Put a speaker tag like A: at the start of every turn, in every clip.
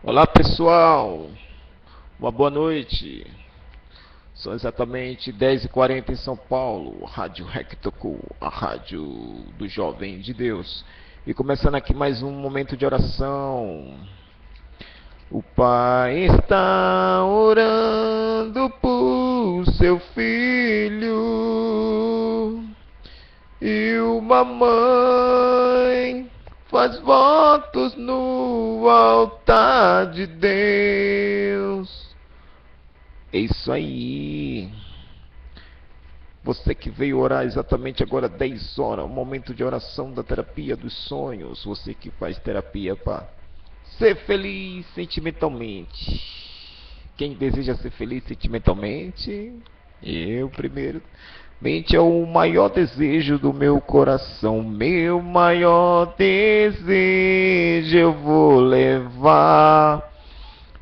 A: Olá pessoal, uma boa noite. São exatamente 10h40 em São Paulo, Rádio Rectocu, a rádio do Jovem de Deus. E começando aqui mais um momento de oração. O Pai está orando por seu filho, e uma mãe faz votos no altar de Deus. É isso aí. Você que veio orar exatamente agora 10 horas, o momento de oração da terapia dos sonhos. Você que faz terapia para ser feliz sentimentalmente. Quem deseja ser feliz sentimentalmente? Eu primeiro. Mente é o maior desejo do meu coração. Meu maior desejo eu vou levar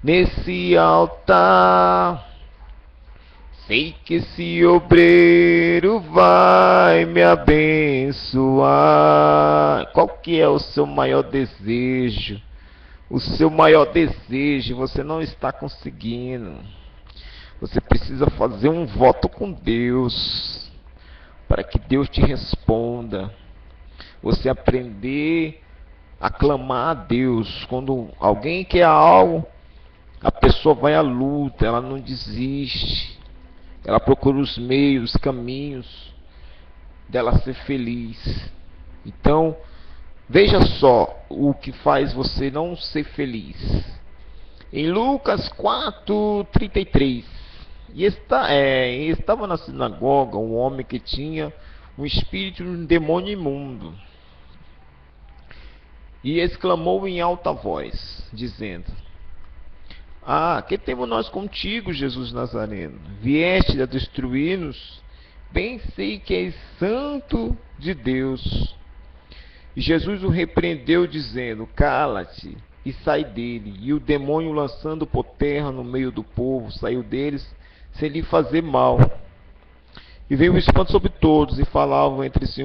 A: nesse altar. Sei que esse obreiro vai me abençoar. Qual que é o seu maior desejo? O seu maior desejo você não está conseguindo. Você precisa fazer um voto com Deus, para que Deus te responda. Você aprender a clamar a Deus. Quando alguém quer algo, a pessoa vai à luta, ela não desiste. Ela procura os meios, os caminhos dela ser feliz. Então, veja só o que faz você não ser feliz. Em Lucas 4:33, estava na sinagoga um homem que tinha um espírito de um demônio imundo, e exclamou em alta voz, dizendo: Ah, que temos nós contigo, Jesus Nazareno? Vieste a destruir-nos? Bem sei que és santo de Deus. E Jesus o repreendeu, dizendo: Cala-te e sai dele. E o demônio, lançando por terra no meio do povo, saiu deles sem lhe fazer mal. E veio o espanto sobre todos, e falavam entre si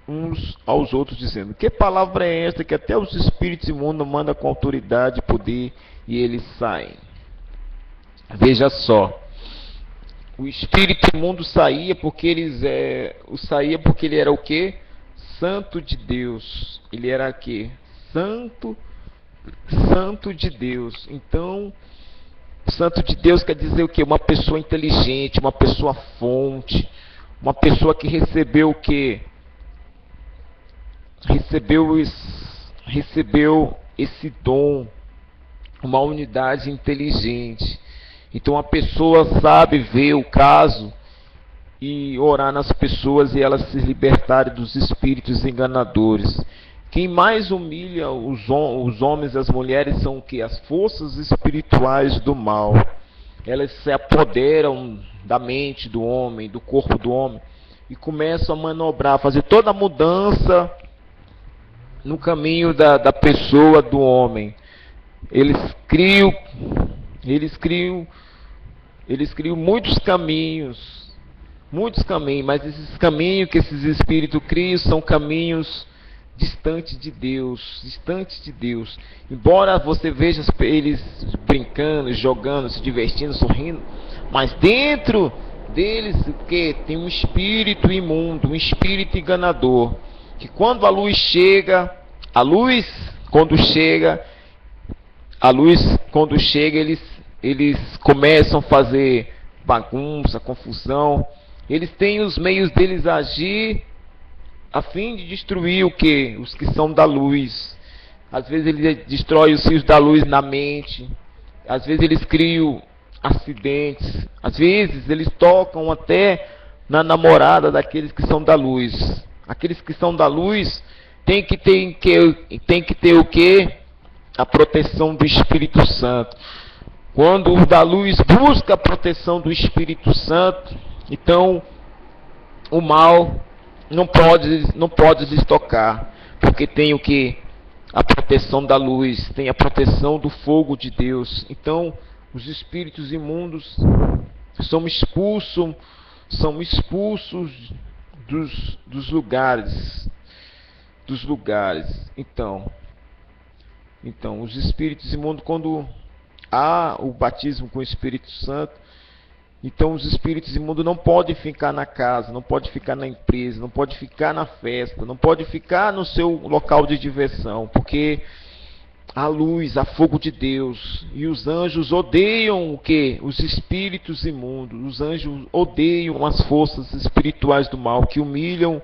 A: uns aos outros, dizendo: Que palavra é esta que até os espíritos imundos mandam com autoridade e poder, e eles saem? Veja só, o espírito imundo saía porque ele era o quê? Santo de Deus. Ele era o quê? Santo de Deus. Então, santo de Deus quer dizer o quê? Uma pessoa inteligente, uma pessoa fonte, uma pessoa que recebeu o quê? Recebeu esse dom, uma unidade inteligente. Então a pessoa sabe ver o caso e orar nas pessoas e elas se libertarem dos espíritos enganadores. Quem mais humilha os homens e as mulheres são o que? As forças espirituais do mal. Elas se apoderam da mente do homem, do corpo do homem, e começam a manobrar, a fazer toda a mudança no caminho da pessoa, do homem. Eles criam, eles criam, eles criam muitos caminhos, mas esses caminhos que esses espíritos criam são caminhos distantes de Deus, distantes de Deus. Embora você veja eles brincando, jogando, se divertindo, sorrindo, mas dentro deles que tem um espírito imundo, um espírito enganador, que quando a luz chega, a luz quando chega, eles começam a fazer bagunça, confusão. Eles têm os meios deles agir a fim de destruir o que? Os que são da luz. Às vezes eles destroem os fios da luz na mente. Às vezes eles criam acidentes. Às vezes eles tocam até na namorada daqueles que são da luz. Aqueles que são da luz tem que ter o que? A proteção do Espírito Santo. Quando o da luz busca a proteção do Espírito Santo, então o mal não pode lhes tocar, porque tem o que? A proteção da luz, tem a proteção do fogo de Deus. Então os espíritos imundos são expulsos dos lugares. Então, Então, os espíritos imundos, quando há o batismo com o Espírito Santo, então os espíritos imundos não podem ficar na casa, não podem ficar na empresa, não podem ficar na festa, não podem ficar no seu local de diversão, porque há luz, há fogo de Deus, e os anjos odeiam o quê? Os espíritos imundos. Os anjos odeiam as forças espirituais do mal que humilham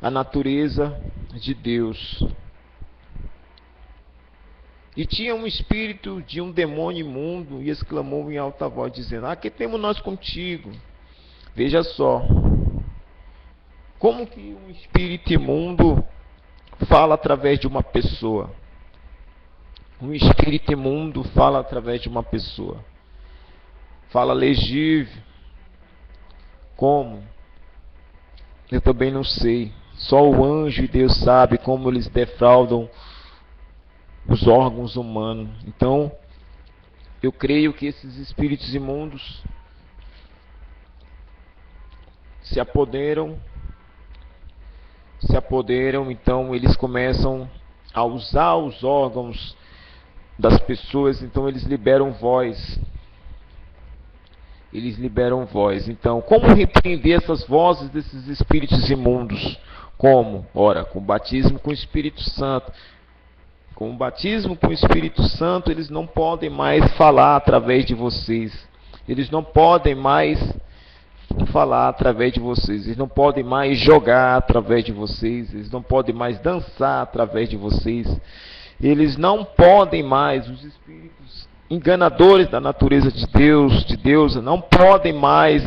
A: a natureza de Deus. E tinha um espírito de um demônio imundo e exclamou em alta voz, dizendo: que temos nós contigo? Veja só, como que um espírito imundo fala através de uma pessoa? Um espírito imundo fala através de uma pessoa. Fala legível. Como? Eu também não sei. Só o anjo e Deus sabe como eles defraudam os órgãos humanos. Então, eu creio que esses espíritos imundos se apoderam, então eles começam a usar os órgãos das pessoas, então eles liberam voz. Então, como repreender essas vozes desses espíritos imundos? Como? Ora, com o batismo com o Espírito Santo. Com o batismo com o Espírito Santo, eles não podem mais falar através de vocês. Eles não podem mais falar através de vocês. Eles não podem mais jogar através de vocês. Eles não podem mais dançar através de vocês. Eles não podem mais, os espíritos enganadores da natureza de Deus, não podem mais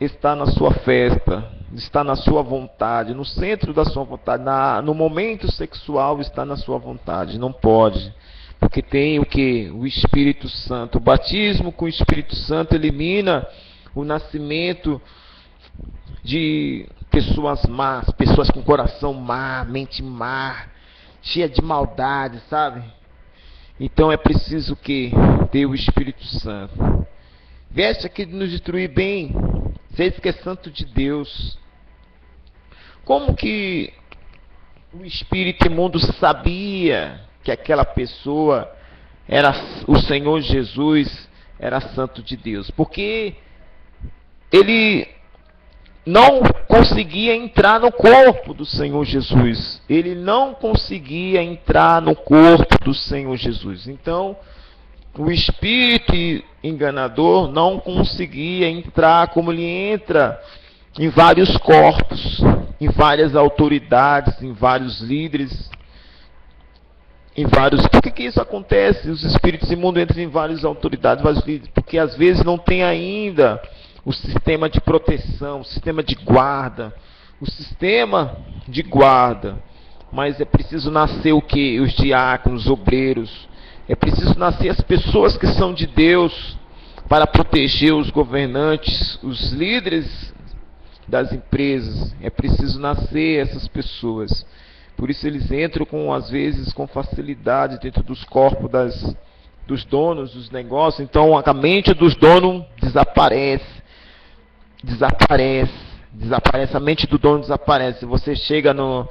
A: estar na sua festa, estar na sua vontade, no centro da sua vontade, no momento sexual está na sua vontade. Não pode, porque tem o que? O Espírito Santo. O batismo com o Espírito Santo elimina o nascimento de pessoas más, pessoas com coração má, mente má, cheia de maldade, sabe? Então é preciso que ter o Espírito Santo. Veste aqui de nos destruir bem, vocês que é santo de Deus. Como que o espírito imundo sabia que aquela pessoa era o Senhor Jesus, era santo de Deus? Porque ele não conseguia entrar no corpo do Senhor Jesus. Ele não conseguia entrar no corpo do Senhor Jesus. Então, o espírito enganador não conseguia entrar como ele entra em vários corpos, em várias autoridades, em vários líderes, em vários... Por que isso acontece? Os espíritos imundos entram em várias autoridades, vários líderes, porque às vezes não tem ainda o sistema de proteção, o sistema de guarda, mas é preciso nascer o que? Os diáconos, os obreiros, é preciso nascer as pessoas que são de Deus para proteger os governantes, os líderes das empresas, é preciso nascer essas pessoas. Por isso eles entram às vezes com facilidade dentro dos corpos dos donos dos negócios. Então a mente dos donos desaparece, a mente do dono desaparece. Você chega no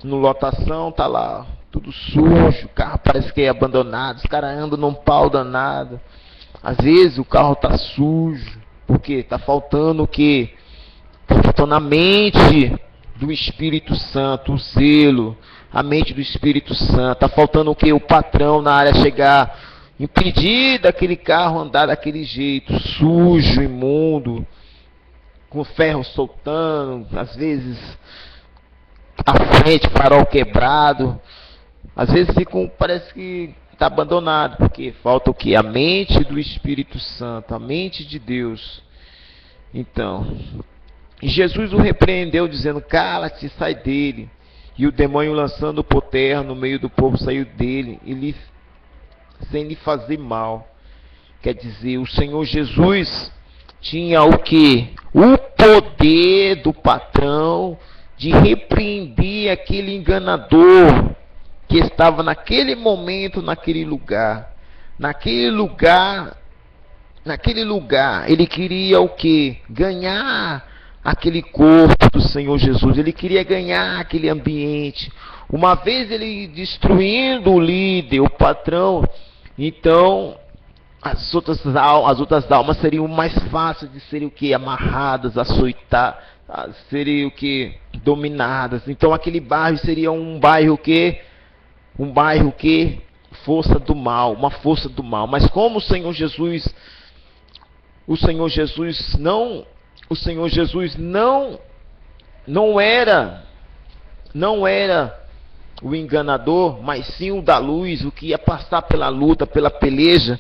A: lotação, tá lá tudo sujo, o carro parece que é abandonado, os caras andam num pau danado. Às vezes o carro tá sujo, porque tá faltando o quê? Tá faltando a mente do Espírito Santo, o zelo, a mente do Espírito Santo. Tá faltando o quê? O patrão na área chegar, impedir daquele carro andar daquele jeito, sujo, imundo, com o ferro soltando, às vezes a frente, farol quebrado, às vezes parece que está abandonado, porque falta o que? A mente do Espírito Santo, a mente de Deus. Então, Jesus o repreendeu, dizendo: cala-te, sai dele. E o demônio, lançando por terra no meio do povo, saiu dele, sem lhe fazer mal. Quer dizer, o Senhor Jesus tinha o que? O poder do patrão de repreender aquele enganador que estava naquele momento, naquele lugar. Naquele lugar, ele queria o que? Ganhar aquele corpo do Senhor Jesus. Ele queria ganhar aquele ambiente. Uma vez ele destruindo o líder, o patrão, então as outras almas seriam mais fáceis de serem o que? Amarradas, açoitadas, seriam o que? Dominadas. Então aquele bairro seria um bairro que? Um bairro que? Força do mal, uma força do mal. Mas como o Senhor Jesus não era o enganador, mas sim o da luz, o que ia passar pela luta, pela peleja.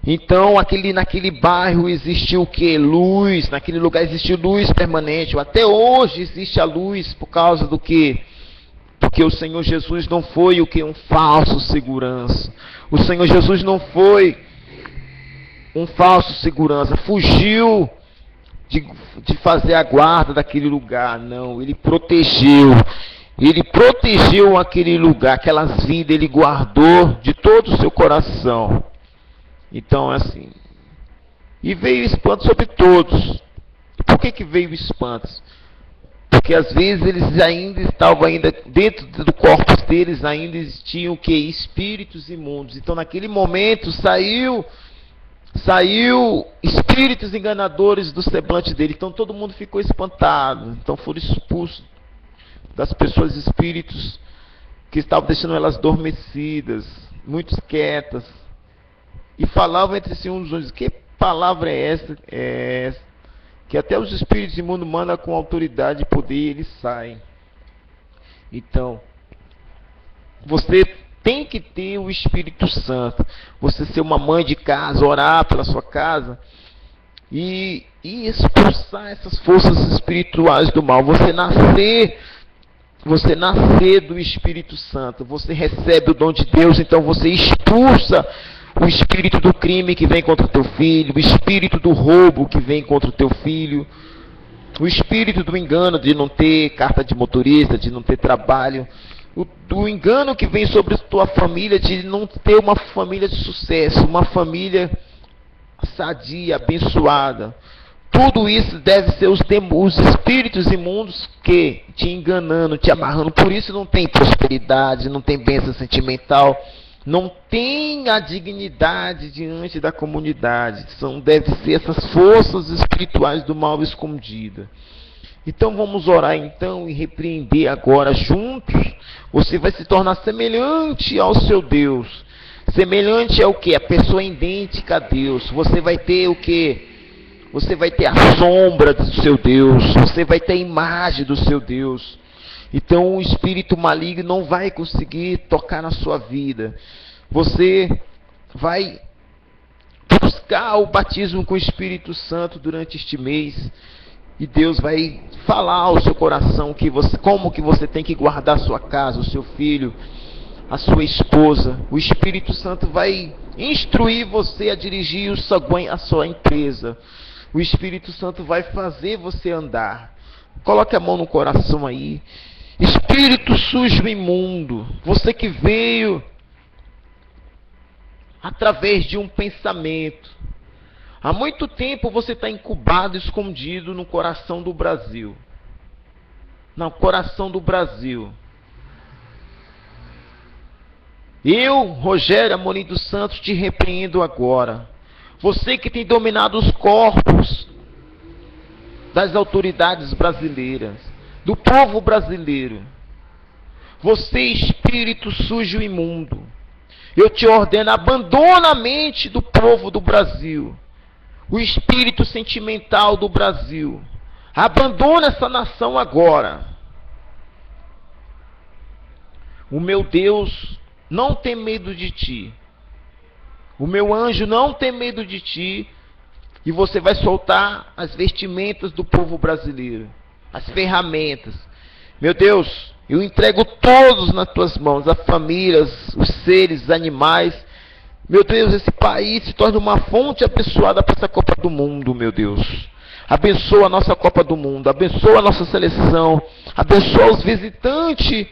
A: Então, naquele bairro existiu o que? Luz. Naquele lugar existiu luz permanente. Até hoje existe a luz por causa do que? Porque o Senhor Jesus não foi o que? Um falso segurança. O Senhor Jesus não foi um falso segurança. Fugiu de fazer a guarda daquele lugar. Não, ele protegeu. Ele protegeu aquele lugar, aquelas vidas, ele guardou de todo o seu coração. Então, é assim. E veio espanto sobre todos. Por que veio espanto? Porque às vezes eles ainda estavam dentro do corpo deles, ainda existiam o que? Espíritos imundos. Então, naquele momento, saiu espíritos enganadores do semblante dele. Então, todo mundo ficou espantado. Então, foram expulsos das pessoas, espíritos que estavam deixando elas adormecidas, muito quietas, e falavam entre si uns dos outros: que palavra é essa? Que até os espíritos imundos mandam com autoridade e poder e eles saem. Então, você tem que ter o Espírito Santo. Você ser uma mãe de casa, orar pela sua casa e expulsar essas forças espirituais do mal. Você nascer do Espírito Santo, você recebe o dom de Deus, então você expulsa o espírito do crime que vem contra o teu filho, o espírito do roubo que vem contra o teu filho, o espírito do engano de não ter carta de motorista, de não ter trabalho, do engano que vem sobre a tua família, de não ter uma família de sucesso, uma família sadia, abençoada. Tudo isso deve ser os espíritos imundos que te enganando, te amarrando. Por isso não tem prosperidade, não tem bênção sentimental, não tem a dignidade diante da comunidade. Deve ser essas forças espirituais do mal escondidas. Então vamos orar então e repreender agora juntos. Você vai se tornar semelhante ao seu Deus. Semelhante ao que? A pessoa idêntica a Deus. Você vai ter o que? Você vai ter a sombra do seu Deus. Você vai ter a imagem do seu Deus. Então o espírito maligno não vai conseguir tocar na sua vida. Você vai buscar o batismo com o Espírito Santo durante este mês. E Deus vai falar ao seu coração como que você tem que guardar a sua casa, o seu filho, a sua esposa. O Espírito Santo vai instruir você a dirigir a sua empresa. O Espírito Santo vai fazer você andar. Coloque a mão no coração aí. Espírito sujo e imundo, você que veio através de um pensamento. Há muito tempo você está incubado, escondido no coração do Brasil. No coração do Brasil. Eu, Rogério Amorim dos Santos, te repreendo agora. Você que tem dominado os corpos das autoridades brasileiras, do povo brasileiro. Você, espírito sujo e imundo, eu te ordeno, abandona a mente do povo do Brasil, o espírito sentimental do Brasil. Abandona essa nação agora. O meu Deus não tem medo de ti. O meu anjo não tem medo de ti. E você vai soltar as vestimentas do povo brasileiro, as ferramentas. Meu Deus, eu entrego todos nas tuas mãos, as famílias, os seres, os animais. Meu Deus, esse país se torna uma fonte abençoada para essa Copa do Mundo, meu Deus. Abençoa a nossa Copa do Mundo, abençoa a nossa seleção, abençoa os visitantes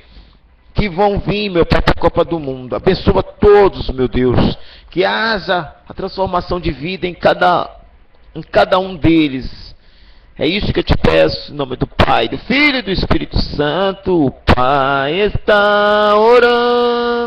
A: que vão vir, meu Pai, para a Copa do Mundo. Abençoa todos, meu Deus. Que haja a transformação de vida em cada um deles. É isso que eu te peço, em nome do Pai, do Filho e do Espírito Santo. O Pai está orando.